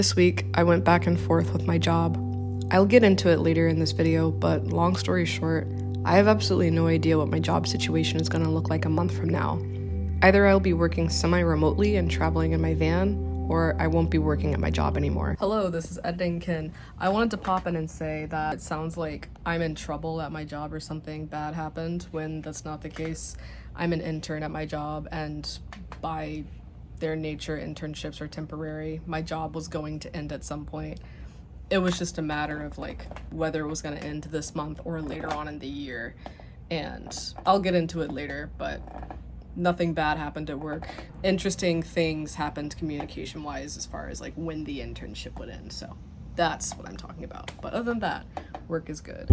This week, I went back and forth with my job. I'll get into it later in this video, but long story short, I have absolutely no idea what my job situation is going to look like a month from now. Either I'll be working semi-remotely and traveling in my van, or I won't be working at my job anymore. Hello, this is Editing Kin. I wanted to pop in and say that it sounds like I'm in trouble at my job or something bad happened, when that's not the case. I'm an intern at my job, and by their nature, internships are temporary. My job was going to end at some point. It was just a matter of like whether it was going to end this month or later on in the year, and I'll get into it later, but nothing bad happened at work. Interesting things happened communication wise as far as like when the internship would end, so that's what I'm talking about. But other than that, work is good.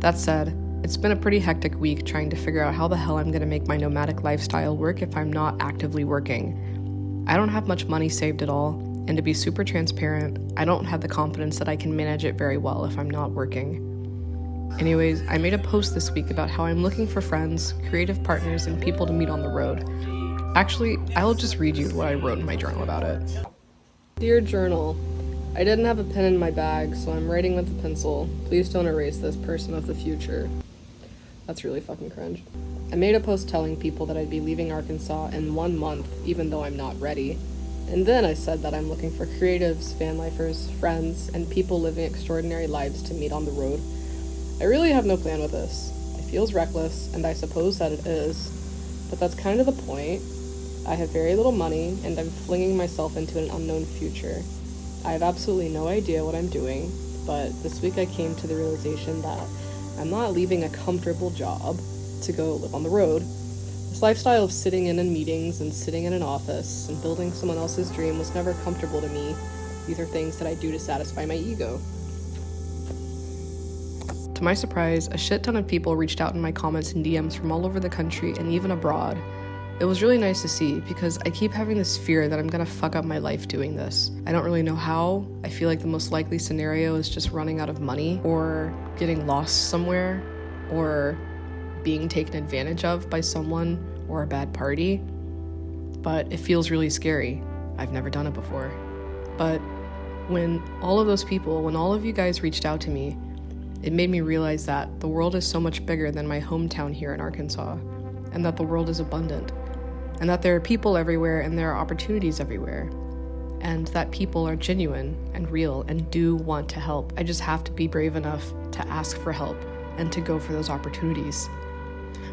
That said, it's been a pretty hectic week trying to figure out how the hell I'm gonna make my nomadic lifestyle work if I'm not actively working. I don't have much money saved at all, and to be super transparent, I don't have the confidence that I can manage it very well if I'm not working. Anyways, I made a post this week about how I'm looking for friends, creative partners, and people to meet on the road. Actually, I'll just read you what I wrote in my journal about it. Dear Journal, I didn't have a pen in my bag, so I'm writing with a pencil. Please don't erase this, person of the future. That's really fucking cringe. I made a post telling people that I'd be leaving Arkansas in 1 month, even though I'm not ready. And then I said that I'm looking for creatives, van lifers, friends, and people living extraordinary lives to meet on the road. I really have no plan with this. It feels reckless, and I suppose that it is, but that's kind of the point. I have very little money, and I'm flinging myself into an unknown future. I have absolutely no idea what I'm doing, but this week I came to the realization that I'm not leaving a comfortable job to go live on the road. This lifestyle of sitting in meetings and sitting in an office and building someone else's dream was never comfortable to me. These are things that I do to satisfy my ego. To my surprise, a shit ton of people reached out in my comments and DMs from all over the country and even abroad. It was really nice to see, because I keep having this fear that I'm gonna fuck up my life doing this. I don't really know how. I feel like the most likely scenario is just running out of money, or getting lost somewhere, or being taken advantage of by someone or a bad party. But it feels really scary. I've never done it before. But when all of you guys reached out to me, it made me realize that the world is so much bigger than my hometown here in Arkansas, and that the world is abundant, and that there are people everywhere and there are opportunities everywhere, and that people are genuine and real and do want to help. I just have to be brave enough to ask for help and to go for those opportunities.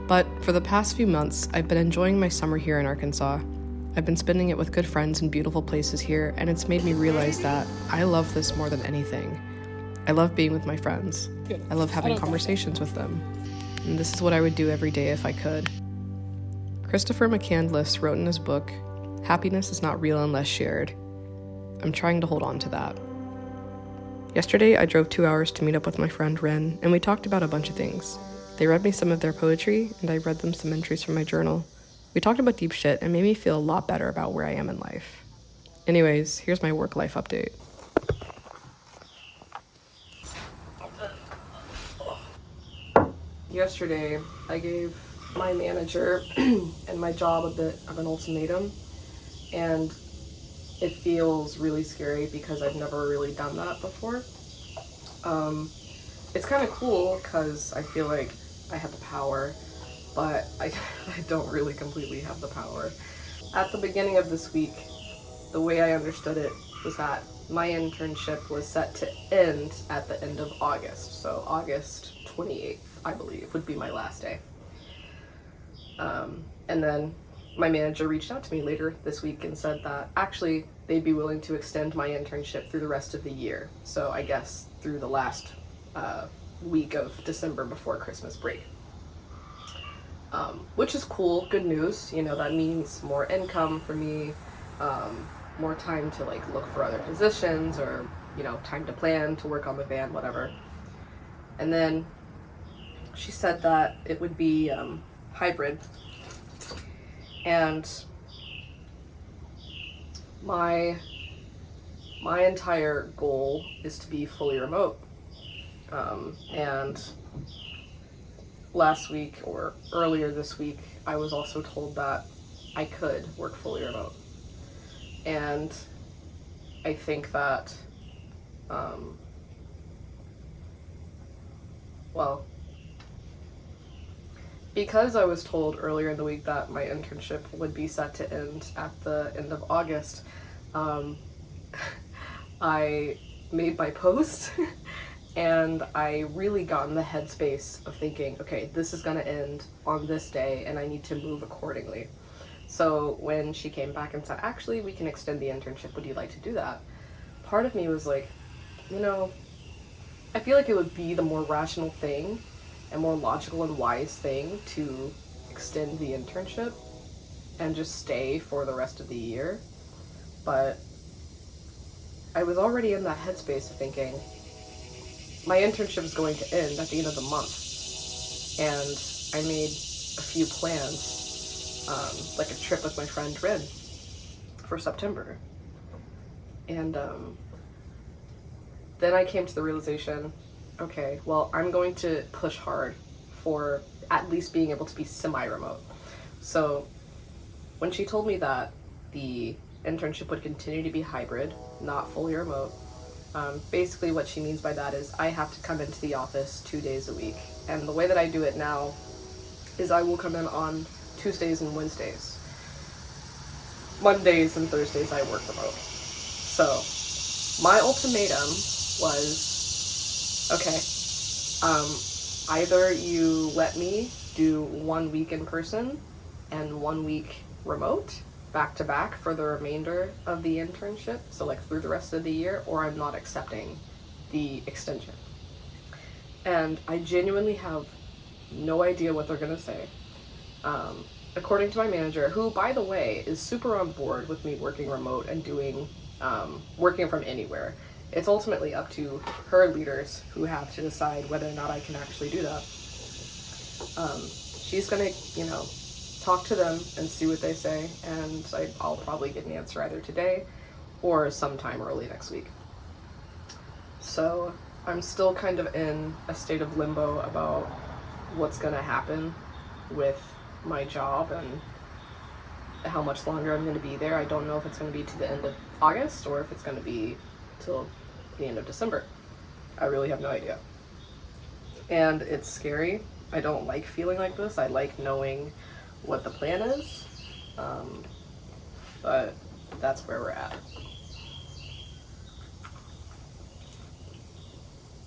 But for the past few months, I've been enjoying my summer here in Arkansas. I've been spending it with good friends in beautiful places here, and it's made me realize that I love this more than anything. I love being with my friends. I love having conversations with them. And this is what I would do every day if I could. Christopher McCandless wrote in his book, "Happiness is not real unless shared." I'm trying to hold on to that. Yesterday, I drove 2 hours to meet up with my friend Ren, and we talked about a bunch of things. They read me some of their poetry, and I read them some entries from my journal. We talked about deep shit and made me feel a lot better about where I am in life. Anyways, here's my work-life update. Yesterday, I gave my manager and my job a bit of an ultimatum, and it feels really scary because I've never really done that before. It's kind of cool because I feel like I have the power, but I don't really completely have the power. At the beginning of this week, the way I understood it was that my internship was set to end at the end of August, so August 28th, I believe, would be my last day. And then my manager reached out to me later this week and said that actually they'd be willing to extend my internship through the rest of the year. So I guess through the last week of December before Christmas break. Which is cool, good news. You know, that means more income for me, more time to like look for other positions, or, you know, time to plan to work on the van, whatever. And then she said that it would be hybrid, and my entire goal is to be fully remote. And last week or earlier this week, I was also told that I could work fully remote. And I think that, well, because I was told earlier in the week that my internship would be set to end at the end of August, I made my post and I really got in the headspace of thinking, okay, this is gonna end on this day and I need to move accordingly. So when she came back and said, actually, we can extend the internship, would you like to do that? Part of me was like, you know, I feel like it would be the more rational thing and more logical and wise thing to extend the internship and just stay for the rest of the year. But I was already in that headspace of thinking, my internship is going to end at the end of the month. And I made a few plans, like a trip with my friend Rin for September. And then I came to the realization, okay, well, I'm going to push hard for at least being able to be semi-remote. So when she told me that the internship would continue to be hybrid, not fully remote, basically what she means by that is I have to come into the office 2 days a week. And the way that I do it now is I will come in on Tuesdays and Wednesdays. Mondays and Thursdays I work remote. So my ultimatum was, okay, either you let me do 1 week in person and 1 week remote back to back for the remainder of the internship, so like through the rest of the year, or I'm not accepting the extension. And I genuinely have no idea what they're gonna say. According to my manager, who, by the way, is super on board with me working remote and doing working from anywhere. It's ultimately up to her leaders who have to decide whether or not I can actually do that. She's gonna, talk to them and see what they say, and I'll probably get an answer either today or sometime early next week. So I'm still kind of in a state of limbo about what's gonna happen with my job and how much longer I'm going to be there. I don't know if it's going to be to the end of August or if it's going to be till the end of December. I really have no idea. And it's scary. I don't like feeling like this. I like knowing what the plan is. But that's where we're at.